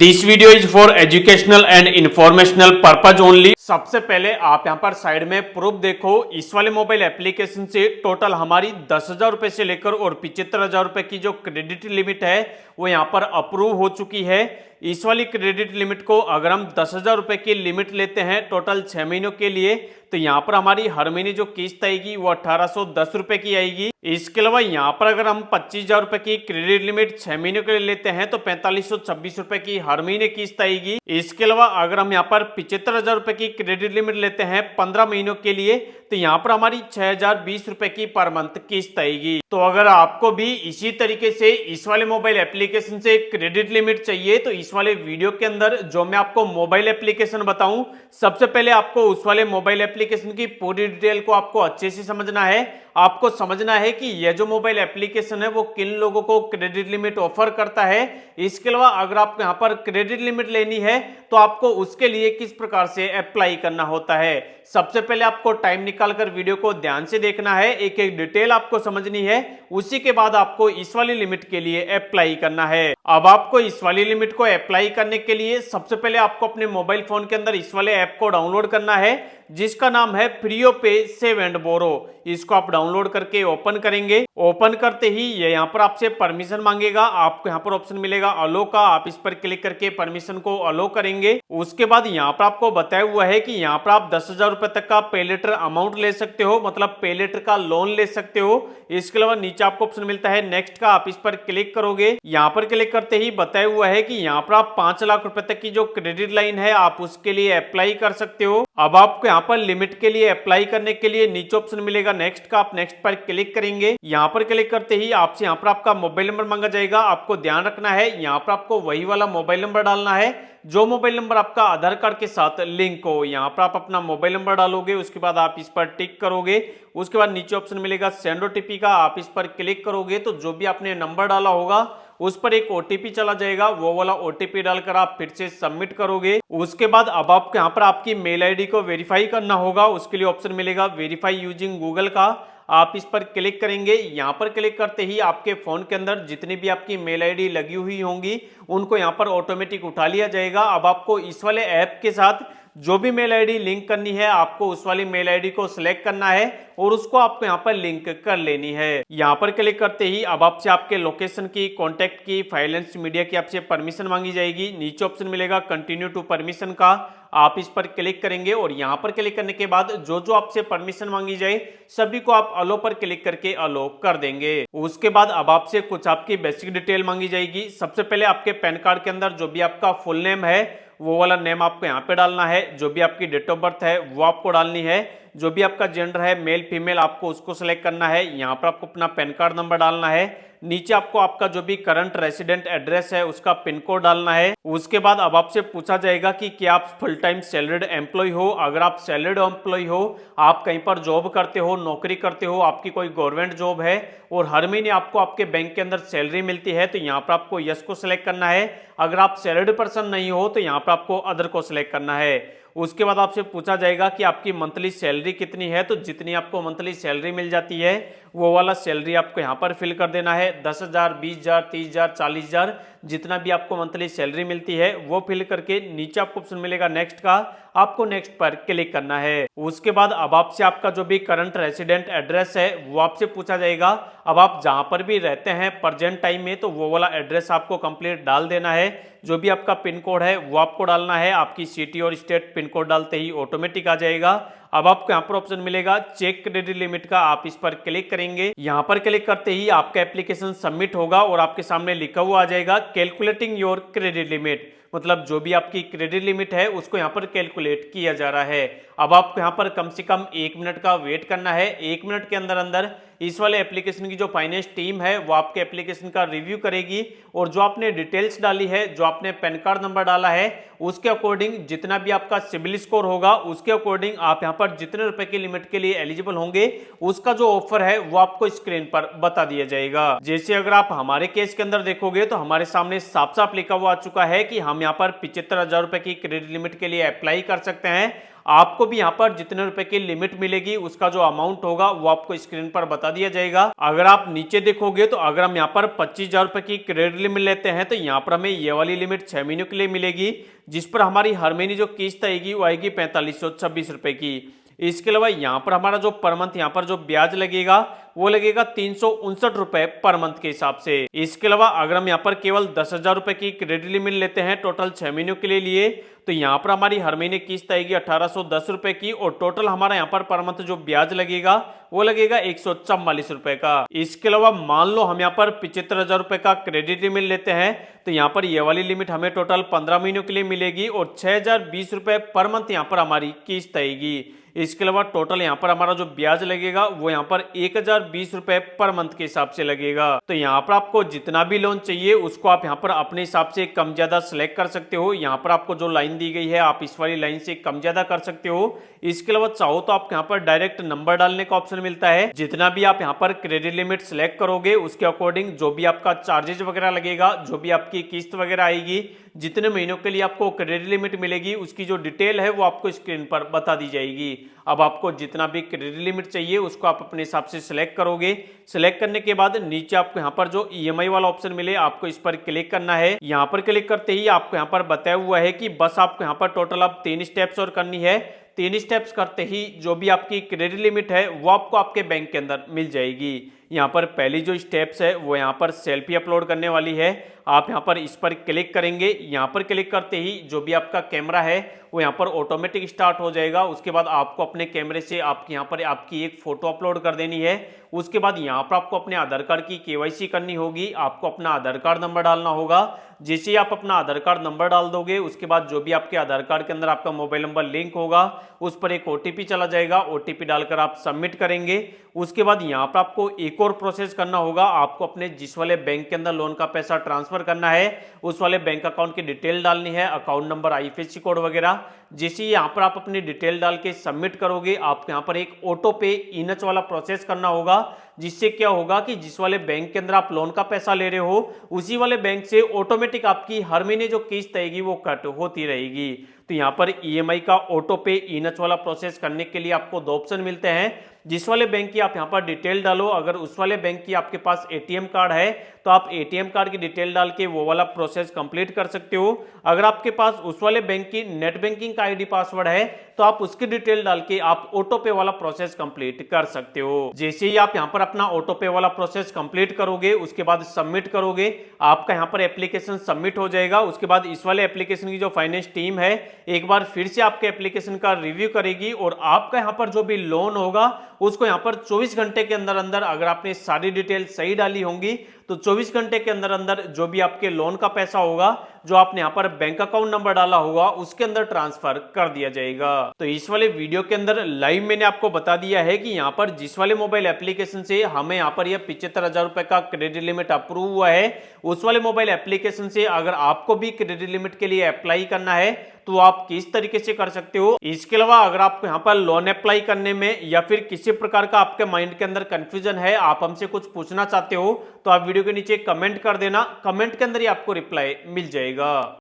This video is for educational and informational purpose only. सबसे पहले आप यहाँ पर साइड में प्रूफ देखो। इस वाले मोबाइल एप्लीकेशन से टोटल हमारी 10,000 रुपए से लेकर और 75,000 रुपए की जो क्रेडिट लिमिट है वो यहाँ पर अप्रूव हो चुकी है। इस वाली क्रेडिट लिमिट को अगर हम 10,000 रुपए की लिमिट लेते हैं टोटल 6 महीनों के लिए, तो यहाँ पर हमारी हर महीने जो किस्त आएगी वो 1810 रुपए की आएगी। इसके अलावा यहाँ पर अगर हम 25,000 रुपए की क्रेडिट लिमिट 6 महीनों के लिए लेते हैं तो 4526 रुपए की हर महीने किस्त आएगी। इसके अलावा अगर हम यहाँ पर 75,000 रुपए की क्रेडिट लिमिट लेते हैं 15 महीनों के लिए तो यहाँ पर हमारी 6,020 रुपए की पर मंथ किस्त आएगी। तो अगर आपको भी इसी तरीके से इस वाले मोबाइल एप्लीकेशन से क्रेडिट लिमिट चाहिए तो इस वाले वीडियो के अंदर जो मैं आपको मोबाइल एप्लीकेशन बताऊं, सबसे पहले आपको उस वाले मोबाइल एप्लीकेशन की पूरी डिटेल को आपको अच्छे से समझना है। आपको समझना है कि यह जो मोबाइल एप्लीकेशन है वो किन लोगों को क्रेडिट लिमिट ऑफर करता है। इसके अलावा अगर आपको यहाँ पर क्रेडिट लिमिट लेनी है तो आपको उसके लिए किस प्रकार से अप्लाई करना होता है। सबसे पहले आपको टाइम निकालकर वीडियो को ध्यान से देखना है, एक एक डिटेल आपको समझनी है, उसी के बाद आपको इस वाली लिमिट के लिए अप्लाई करना है। अब आपको इस वाली लिमिट को अप्लाई करने के लिए सबसे पहले आपको अपने मोबाइल फोन के अंदर इस वाले ऐप को डाउनलोड करना है जिसका नाम है फ्रीओ पे सेव एंड बोरो। इसको आप डाउनलोड करके ओपन करेंगे। ओपन करते ही ये यहाँ पर आपसे परमिशन मांगेगा। आपको यहाँ पर ऑप्शन मिलेगा अलो का, आप इस पर क्लिक करके परमिशन को अलो करेंगे। उसके बाद यहाँ पर आपको बताया हुआ है कि यहाँ पर आप 10,000 रुपए तक का पे लेटर अमाउंट ले सकते हो, मतलब पे लेटर का लोन ले सकते हो। इसके अलावा नीचे आपको ऑप्शन मिलता है नेक्स्ट का, आप इस पर क्लिक करोगे। यहाँ पर क्लिक करते ही बताया हुआ है कि यहाँ पर आप 5 लाख रुपए तक की जो क्रेडिट लाइन है आप उसके लिए अप्लाई कर सकते हो। अब आपको यहाँ पर लिमिट के लिए अप्लाई करने के लिए नीचे ऑप्शन मिलेगा नेक्स्ट का, आप नेक्स्ट पर क्लिक करेंगे। यहाँ पर क्लिक करते ही आपसे यहाँ पर आपका मोबाइल नंबर मांगा जाएगा। आपको ध्यान रखना है यहाँ पर आपको वही वाला मोबाइल नंबर डालना है जो मोबाइल नंबर आपका आधार कार्ड के साथ लिंक हो। यहाँ पर आप अपना मोबाइल नंबर डालोगे, उसके बाद आप इस पर टिक करोगे। उसके बाद नीचे ऑप्शन मिलेगा सेंड ओटीपी का, आप इस पर क्लिक करोगे तो जो भी आपने नंबर डाला होगा उस पर एक ओटीपी चला जाएगा। वो वाला ओटीपी डालकर आप फिर से सबमिट करोगे। उसके बाद अब आपको यहाँ पर आपकी मेल आईडी को वेरीफाई करना होगा। उसके लिए ऑप्शन मिलेगा वेरीफाई यूजिंग गूगल का, आप इस पर क्लिक करेंगे। यहाँ पर क्लिक करते ही आपके फोन के अंदर जितनी भी आपकी मेल आईडी लगी हुई होंगी उनको यहाँ पर ऑटोमेटिक उठा लिया जाएगा। अब आपको इस वाले ऐप के साथ जो भी मेल आईडी लिंक करनी है आपको उस वाली मेल आईडी को सिलेक्ट करना है और उसको आपको यहाँ पर लिंक कर लेनी है। यहाँ पर क्लिक करते ही अब आपसे आपके लोकेशन की, कॉन्टैक्ट की, फाइनेंस मीडिया की आपसे परमिशन मांगी जाएगी। नीचे ऑप्शन मिलेगा कंटिन्यू टू परमिशन का, आप इस पर क्लिक करेंगे और यहाँ पर क्लिक करने के बाद जो जो आपसे परमिशन मांगी जाए सभी को आप अलो पर क्लिक करके अलो कर देंगे। उसके बाद अब आपसे कुछ आपकी बेसिक डिटेल मांगी जाएगी। सबसे पहले आपके पैन कार्ड के अंदर जो भी आपका फुल नेम है वो वाला नेम आपको यहाँ पे डालना है। जो भी आपकी डेट ऑफ बर्थ है वो आपको डालनी है। जो भी आपका जेंडर है मेल फीमेल आपको उसको सिलेक्ट करना है। यहाँ पर आपको अपना पैन कार्ड नंबर डालना है। नीचे आपको आपका जो भी करंट रेसिडेंट एड्रेस है उसका पिन कोड डालना है। उसके बाद अब आपसे पूछा जाएगा कि क्या आप फुल टाइम सैलरीड एम्प्लॉय हो। अगर आप सैलरीड एम्प्लॉय हो, आप कहीं पर जॉब करते हो, नौकरी करते हो, आपकी कोई गवर्नमेंट जॉब है और हर महीने आपको आपके बैंक के अंदर सैलरी मिलती है तो यहाँ पर आपको यस को सिलेक्ट करना है। अगर आप सैलरीड पर्सन नहीं हो तो यहाँ पर आपको अदर को सिलेक्ट करना है। उसके बाद आपसे पूछा जाएगा कि आपकी मंथली सैलरी कितनी है, तो जितनी आपको मंथली सैलरी मिल जाती है वो वाला सैलरी आपको यहाँ पर फिल कर देना है। 10,000, 20,000, 30,000, 40,000 जितना भी आपको मंथली सैलरी मिलती है वो फिल करके नीचे आपको ऑप्शन मिलेगा नेक्स्ट का, आपको नेक्स्ट पर क्लिक करना है। उसके बाद अब आपसे आपका जो भी करंट रेसिडेंट एड्रेस है वो आपसे पूछा जाएगा। अब आप जहां पर भी रहते हैं प्रेजेंट टाइम में तो वो वाला एड्रेस आपको कंप्लीट डाल देना है। जो भी आपका पिन कोड है वो आपको डालना है। आपकी सिटी और स्टेट पिन कोड डालते ही ऑटोमेटिक आ जाएगा। अब आपको यहाँ पर ऑप्शन मिलेगा चेक क्रेडिट लिमिट का, आप इस पर क्लिक करेंगे। यहाँ पर क्लिक करते ही आपका एप्लीकेशन सबमिट होगा और आपके सामने लिखा हुआ आ जाएगा कैलकुलेटिंग योर क्रेडिट लिमिट, मतलब जो भी आपकी क्रेडिट लिमिट है उसको यहाँ पर कैलकुलेट किया जा रहा है। अब आपको यहाँ पर कम से कम 1 मिनट का वेट करना है। 1 मिनट के अंदर अंदर इस वाले एप्लीकेशन की जो फाइनेंस टीम है वो आपके एप्लीकेशन का रिव्यू करेगी और जो आपने डिटेल्स डाली है, जो आपने पैन कार्ड नंबर डाला है उसके अकॉर्डिंग जितना भी आपका सिबिल स्कोर होगा उसके अकॉर्डिंग आप यहाँ पर जितने रुपए की लिमिट के लिए एलिजिबल होंगे उसका जो ऑफर है वो आपको स्क्रीन पर बता दिया जाएगा। जैसे अगर आप हमारे केस के अंदर देखोगे तो हमारे सामने साफ साफ लिखा हुआ आ चुका है कि हम यहाँ पर 75,000 रुपए की क्रेडिट लिमिट के लिए अप्लाई कर सकते हैं। आपको भी यहाँ पर जितने रुपए की लिमिट मिलेगी उसका जो अमाउंट होगा वो आपको स्क्रीन पर बता दिया जाएगा। अगर आप नीचे देखोगे तो अगर हम यहाँ पर 25,000 रुपए की क्रेडिट लिमिट लेते हैं तो यहाँ पर हमें ये वाली लिमिट 6 महीनों के लिए मिलेगी, जिस पर हमारी हर महीने जो किस्त आएगी वो आएगी 4526 रुपए की। इसके अलावा यहाँ पर हमारा जो पर मंथ यहाँ पर जो ब्याज लगेगा वो लगेगा 359 रुपए पर मंथ के हिसाब से। इसके अलावा अगर हम यहाँ पर केवल 10,000 रुपए की क्रेडिट लिमिट लेते हैं टोटल 6 महीनों के लिए तो यहाँ पर हमारी हर महीने किस्त आएगी 1810 रुपए की और टोटल हमारा यहाँ पर मंथ जो ब्याज लगेगा वो लगेगा 144 रुपए का। इसके अलावा मान लो हम यहाँ पर 75,000 रुपए का क्रेडिट लिमिट लेते हैं तो यहाँ पर ये वाली लिमिट हमें टोटल 15 महीनों के लिए मिलेगी और 6,020 रुपए पर मंथ यहाँ पर हमारी किस्त आएगी। इसके अलावा टोटल यहाँ पर हमारा जो ब्याज लगेगा वो यहाँ पर 1,020 रुपए पर मंथ के हिसाब से लगेगा। तो यहाँ पर आपको जितना भी लोन चाहिए उसको आप यहाँ पर अपने हिसाब से कम ज्यादा सिलेक्ट कर सकते हो। यहाँ पर आपको जो लाइन दी गई है आप इस वाली लाइन से कम ज्यादा कर सकते हो। इसके अलावा चाहो तो आपको यहाँ पर डायरेक्ट नंबर डालने का ऑप्शन मिलता है। जितना भी आप यहाँ पर क्रेडिट लिमिट सिलेक्ट करोगे उसके अकॉर्डिंग जो भी आपका चार्जेस वगैरह लगेगा, जो भी आपकी किस्त वगैरह आएगी, जितने महीनों के लिए आपको क्रेडिट लिमिट मिलेगी उसकी जो डिटेल है वो आपको स्क्रीन पर बता दी जाएगी। अब आपको जितना भी क्रेडिट लिमिट चाहिए उसको आप अपने हिसाब से सिलेक्ट करोगे। सिलेक्ट करने के बाद नीचे आपको यहाँ पर जो ईएमआई वाला ऑप्शन मिले आपको इस पर क्लिक करना है। यहाँ पर क्लिक करते ही आपको यहाँ पर बताया हुआ है कि बस आपको यहाँ पर टोटल अब 3 स्टेप्स और करनी है। 3 स्टेप्स करते ही जो भी आपकी क्रेडिट लिमिट है वो आपको आपके बैंक के अंदर मिल जाएगी। यहाँ पर पहली जो स्टेप्स है वो यहाँ पर सेल्फी अपलोड करने वाली है। आप यहाँ पर इस पर क्लिक करेंगे। यहाँ पर क्लिक करते ही जो भी आपका कैमरा है वो यहाँ पर ऑटोमेटिक स्टार्ट हो जाएगा। उसके बाद आपको अपने कैमरे से आपके यहाँ पर आपकी एक फोटो अपलोड कर देनी है। उसके बाद यहाँ पर आपको अपने आधार कार्ड की केवाईसी करनी होगी। आपको अपना आधार कार्ड नंबर डालना होगा। जैसे ही आप अपना आधार कार्ड नंबर डाल दोगे उसके बाद जो भी आपके आधार कार्ड के अंदर आपका मोबाइल नंबर लिंक होगा उस पर एक ओटीपी चला जाएगा। ओटीपी डालकर आप सबमिट करेंगे। उसके बाद यहाँ पर आपको एक और प्रोसेस करना होगा। आपको अपने जिस वाले बैंक के अंदर लोन का पैसा ट्रांसफर करना है उस वाले बैंक अकाउंट की डिटेल डालनी है, अकाउंट नंबर, आईएफएससी कोड वगैरह। जैसे यहाँ पर आप अपनी डिटेल डाल के सबमिट करोगे आपको यहाँ पर एक ऑटो पे इनच वाला प्रोसेस करना होगा, जिससे क्या होगा कि जिस वाले बैंक के अंदर आप लोन का पैसा ले रहे हो उसी वाले बैंक से ऑटोमेटिक आपकी हर महीने जो किस्त आएगी वो कट होती रहेगी। तो यहाँ पर ईएमआई का ऑटो पे इनच वाला प्रोसेस करने के लिए आपको 2 ऑप्शन मिलते हैं। जिस वाले बैंक की आप यहाँ पर डिटेल डालो, अगर उस वाले बैंक की आपके पास एटीएम कार्ड है तो आप एटीएम कार्ड की डिटेल डाल के वो वाला प्रोसेस कंप्लीट कर सकते हो। अगर आपके पास उस वाले बैंक की नेट बैंकिंग का आईडी पासवर्ड है तो आप उसकी डिटेल डाल के आप ऑटो पे वाला प्रोसेस कंप्लीट कर सकते हो। जैसे ही आप यहाँ पर अपना ऑटो पे वाला प्रोसेस कंप्लीट करोगे उसके बाद सबमिट करोगे आपका यहाँ पर एप्लीकेशन सबमिट हो जाएगा। उसके बाद इस वाले एप्लीकेशन की जो फाइनेंस टीम है एक बार फिर से आपके एप्लीकेशन का रिव्यू करेगी और आपका यहाँ पर जो भी लोन होगा उसको यहाँ पर 24 घंटे के अंदर अंदर अगर आपने सारी डिटेल सही डाली होंगी तो 24 घंटे के अंदर अंदर जो भी आपके लोन का पैसा होगा जो आपने यहाँ पर बैंक अकाउंट नंबर डाला होगा उसके अंदर ट्रांसफर कर दिया जाएगा। तो इस वाले वीडियो के अंदर लाइव मैंने आपको बता दिया है कि यहाँ पर जिस वाले मोबाइल एप्लीकेशन से हमें यहाँ पर यह 75,000 रुपए का क्रेडिट लिमिट अप्रूव हुआ है उस वाले मोबाइल एप्लीकेशन से अगर आपको भी क्रेडिट लिमिट के लिए अप्लाई करना है तो आप किस तरीके से कर सकते हो। इसके अलावा अगर आपको यहाँ पर लोन अप्लाई करने में या फिर किसी प्रकार का आपके माइंड के अंदर कंफ्यूजन है, आप हमसे कुछ पूछना चाहते हो तो आप वीडियो के नीचे कमेंट कर देना। कमेंट के अंदर ही आपको रिप्लाई मिल जाएगा।